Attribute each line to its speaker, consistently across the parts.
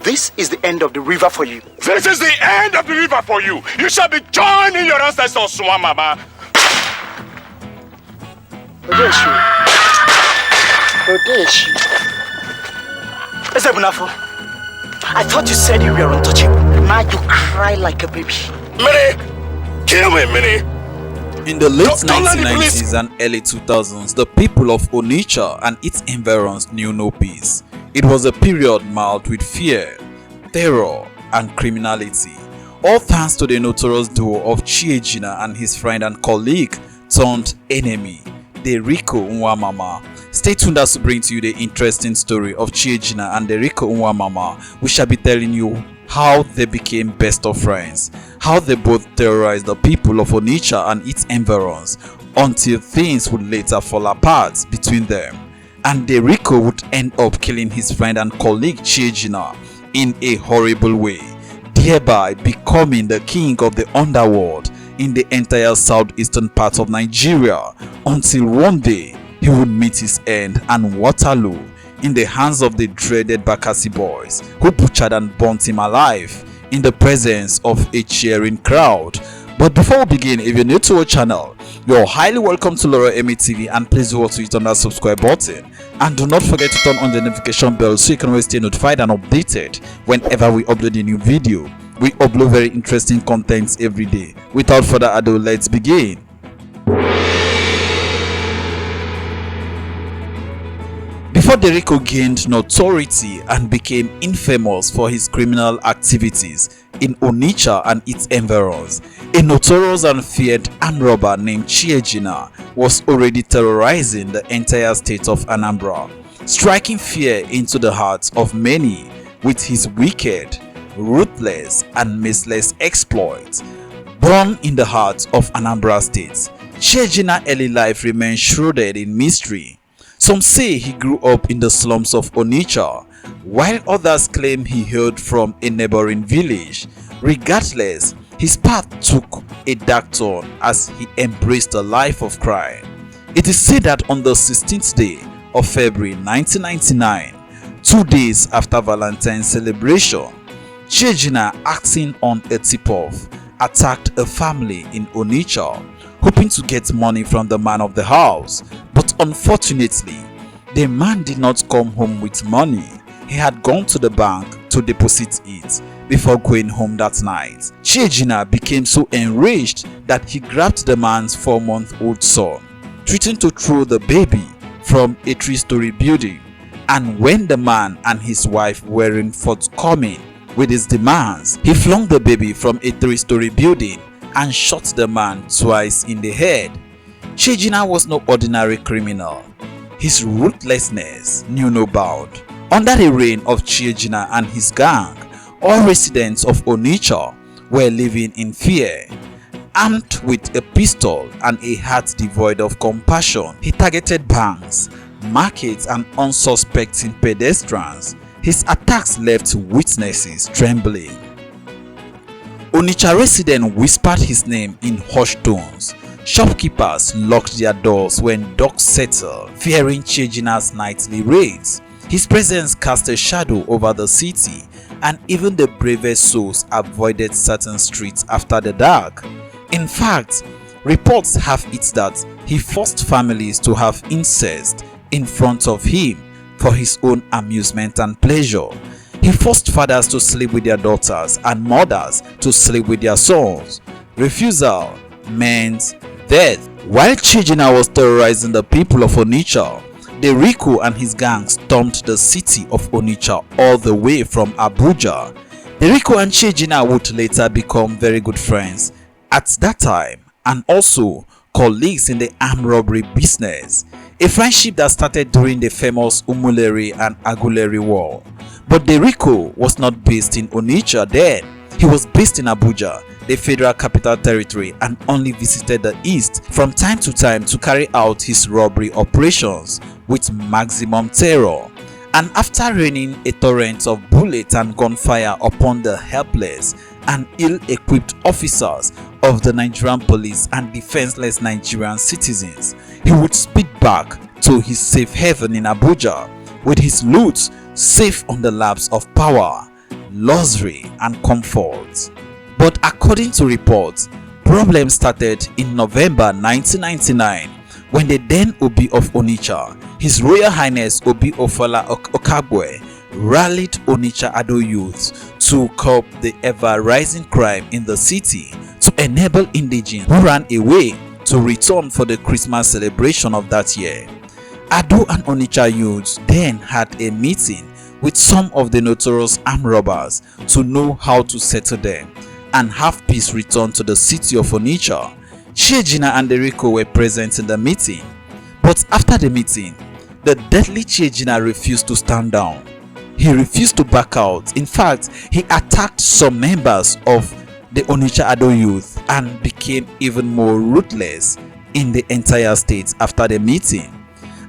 Speaker 1: This is the end of the river for you.
Speaker 2: This is the end of the river for you. You shall be joining your ancestors, Nwamama.
Speaker 1: Ezebunafo, I thought you said you were untouchable. Now you cry like a baby.
Speaker 2: Mini, kill me, Mini.
Speaker 3: In the late 1990s and early 2000s, the people of Onitsha and its environs knew no peace. It was a period marked with fear, terror, and criminality. All thanks to the notorious duo of Chiejina and his friend and colleague turned enemy, Derico Nwamama. Stay tuned as to bring to you the interesting story of Chiejina and Derico Nwamama. We shall be telling you how they became best of friends, how they both terrorized the people of Onitsha and its environs until things would later fall apart between them, and Derico would end up killing his friend and colleague Chiejina in a horrible way, thereby becoming the king of the underworld in the entire southeastern part of Nigeria, until one day he would meet his end and Waterloo in the hands of the dreaded Bakassi boys, who butchered and burnt him alive in the presence of a cheering crowd. But before we begin, if you're new to our channel, you're highly welcome to Laura Emi TV, and please do also hit on that subscribe button, and do not forget to turn on the notification bell so you can always stay notified and updated whenever we upload a new video. We upload very interesting contents every day. Without further ado, let's begin. Before Derico gained notoriety and became infamous for his criminal activities in Onitsha and its environs, a notorious and feared armed robber named Chiejina was already terrorizing the entire state of Anambra, striking fear into the hearts of many with his wicked, ruthless, and merciless exploits. Born in the heart of Anambra State, Chiejina's early life remains shrouded in mystery. Some say he grew up in the slums of Onitsha, while others claim he hailed from a neighboring village. Regardless, his path took a dark turn as he embraced a life of crime. It is said that on the 16th day of February 1999, 2 days after Valentine's celebration, Chiejina, acting on a tip-off, attacked a family in Onitsha, hoping to get money from the man of the house. But unfortunately, the man did not come home with money. He had gone to the bank to deposit it before going home that night. Chiejina became so enraged that he grabbed the man's 4-month-old son, threatening to throw the baby from a 3-story building. And when the man and his wife weren't forthcoming with his demands, he flung the baby from a 3-story building and shot the man twice in the head. Chiejina was no ordinary criminal. His ruthlessness knew no bound. Under the reign of Chiejina and his gang, all residents of Onitsha were living in fear. Armed with a pistol and a heart devoid of compassion, he targeted banks, markets, and unsuspecting pedestrians. His attacks left witnesses trembling. Onitsha residents whispered his name in hushed tones. Shopkeepers locked their doors when dogs settled, fearing Chiejina's nightly raids. His presence cast a shadow over the city, and even the bravest souls avoided certain streets after the dark. In fact, reports have it that he forced families to have incest in front of him for his own amusement and pleasure. He forced fathers to sleep with their daughters and mothers to sleep with their sons. Refusal meant death. While Chiejina was terrorizing the people of Onitsha, Derico and his gang stormed the city of Onitsha all the way from Abuja. Derico and Chiejina would later become very good friends at that time, and also colleagues in the armed robbery business, a friendship that started during the famous Umuleri and Aguleri War. But Derico was not based in Onitsha then. He was based in Abuja, the Federal Capital Territory, and only visited the East from time to time to carry out his robbery operations with maximum terror. And after raining a torrent of bullets and gunfire upon the helpless and ill-equipped officers of the Nigerian police and defenseless Nigerian citizens, he would speed back to his safe haven in Abuja with his loot safe on the laps of power. luxury and comfort. But according to reports, problems started in November 1999 when the then Obi of Onitsha, His Royal Highness Obi Ofala Okagwe, rallied Onitsha Ado youth to curb the ever-rising crime in the city to enable indigenes who ran away to return for the Christmas celebration of that year. Ado and Onitsha youths then had a meeting with some of the notorious armed robbers to know how to settle them and have peace return to the city of Onitsha. Chiejina and Derico were present in the meeting, but after the meeting, the deadly Chiejina refused to stand down. He refused to back out. In fact, he attacked some members of the Onitsha Ado youth and became even more ruthless in the entire state after the meeting.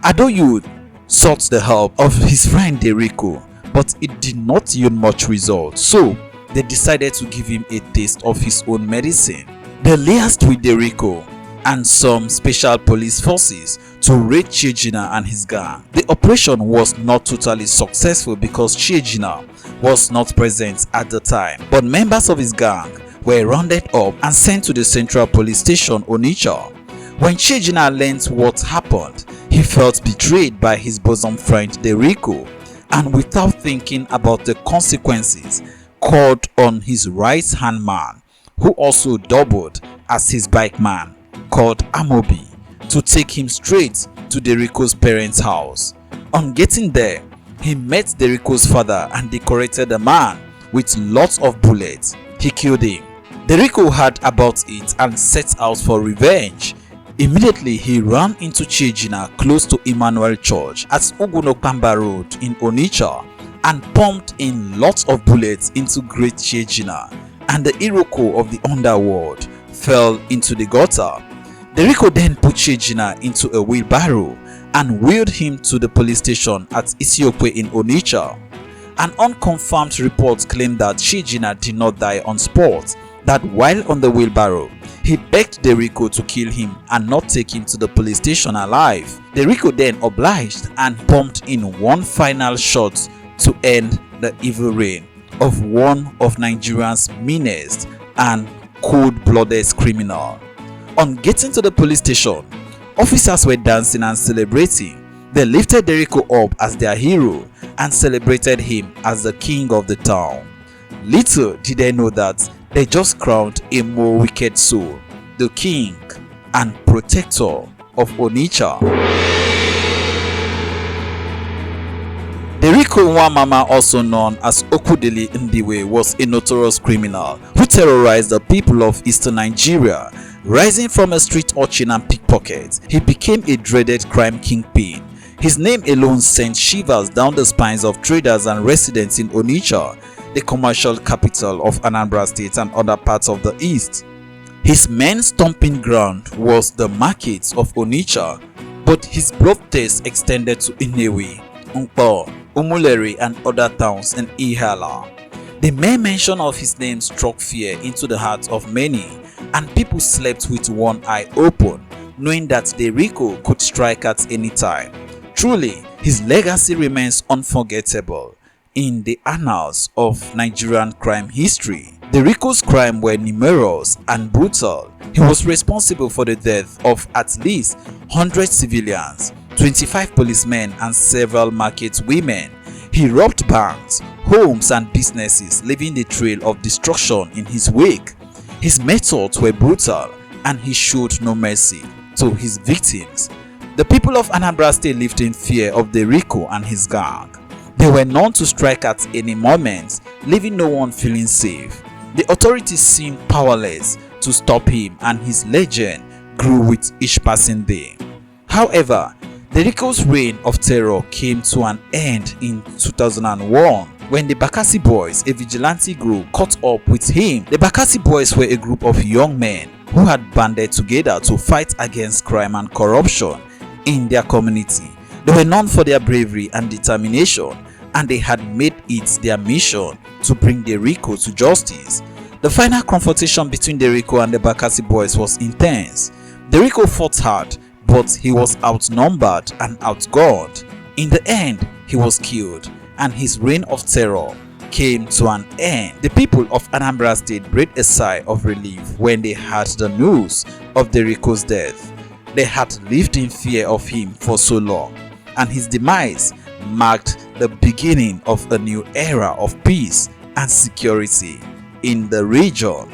Speaker 3: Ado youth sought the help of his friend Derico, but it did not yield much result, so they decided to give him a taste of his own medicine. They liaised with Derico and some special police forces to raid Chiejina and his gang. The operation was not totally successful because Chiejina was not present at the time, but members of his gang were rounded up and sent to the central police station Onitsha. When Chiejina learned what happened, he felt betrayed by his bosom friend Derico, and without thinking about the consequences, called on his right-hand man, who also doubled as his bike man, called Amobi, to take him straight to Derico's parents' house. On getting there, he met Derico's father and decorated the man with lots of bullets. He killed him. Derico heard about it and set out for revenge. Immediately, he ran into Chiejina close to Emmanuel Church at Ogunokamba Road in Onitsha and pumped in lots of bullets into Great Chiejina, and the Iroko of the underworld fell into the gutter. Derico then put Chiejina into a wheelbarrow and wheeled him to the police station at Chijioke in Onitsha. An unconfirmed report claimed that Chiejina did not die on spot, that while on the wheelbarrow, he begged Derico to kill him and not take him to the police station alive. Derico then obliged and pumped in one final shot to end the evil reign of one of Nigeria's meanest and cold-blooded criminal. On getting to the police station, officers were dancing and celebrating. They lifted Derico up as their hero and celebrated him as the king of the town. Little did they know that they just crowned a more wicked soul, the king and protector of Onitsha. Derico Nwamama, also known as Okwudili Ndiwe, was a notorious criminal who terrorized the people of eastern Nigeria. Rising from a street urchin and pickpocket, he became a dreaded crime kingpin. His name alone sent shivers down the spines of traders and residents in Onitsha, the commercial capital of Anambra State and other parts of the east. His main stomping ground was the markets of Onitsha, but his bloodthirst extended to Nnewi, Nkpo, Umuleri and other towns in Ihiala. The mere mention of his name struck fear into the hearts of many, and people slept with one eye open, knowing that Derico could strike at any time. Truly, his legacy remains unforgettable in the annals of Nigerian crime history. Derico's crimes were numerous and brutal. He was responsible for the death of at least 100 civilians, 25 policemen and several market women. He robbed banks, homes and businesses, leaving the trail of destruction in his wake. His methods were brutal and he showed no mercy to his victims. The people of Anambra State lived in fear of Derico and his gang. They were known to strike at any moment, leaving no one feeling safe. The authorities seemed powerless to stop him, and his legend grew with each passing day. However, Derico's reign of terror came to an end in 2001 when the Bakassi boys, a vigilante group, caught up with him. The Bakassi boys were a group of young men who had banded together to fight against crime and corruption in their community. They were known for their bravery and determination, and they had made it their mission to bring Derico to justice. The final confrontation between Derico and the Bakassi boys was intense. Derico fought hard, but he was outnumbered and outgunned. In the end, he was killed, and his reign of terror came to an end. The people of Anambra State breathed a sigh of relief when they heard the news of Derico's death. They had lived in fear of him for so long, and his demise marked the beginning of a new era of peace and security in the region.